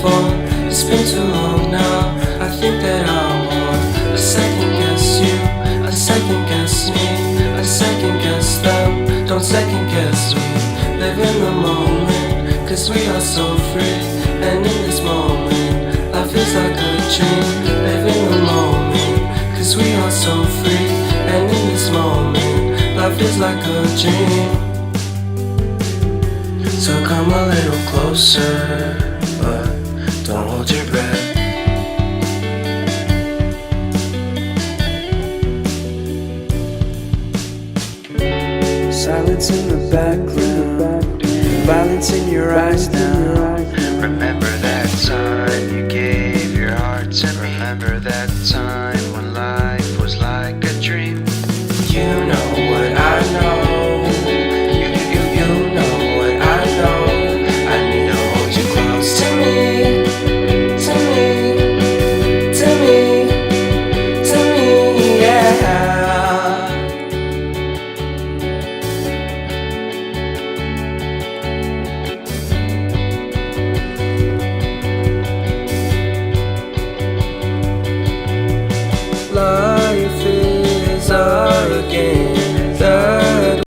phone. It's been too long now. I think that I'm on. I second guess you, I second guess me, I second guess them. Don't second guess me. Live in the moment, cause we are so free. And in this moment, life is like a dream. Live in the moment, cause we are so free. And in this moment, life is like a dream. So come a little closer, but don't hold your breath. Silence in the background, violence in your eyes now. Remember that time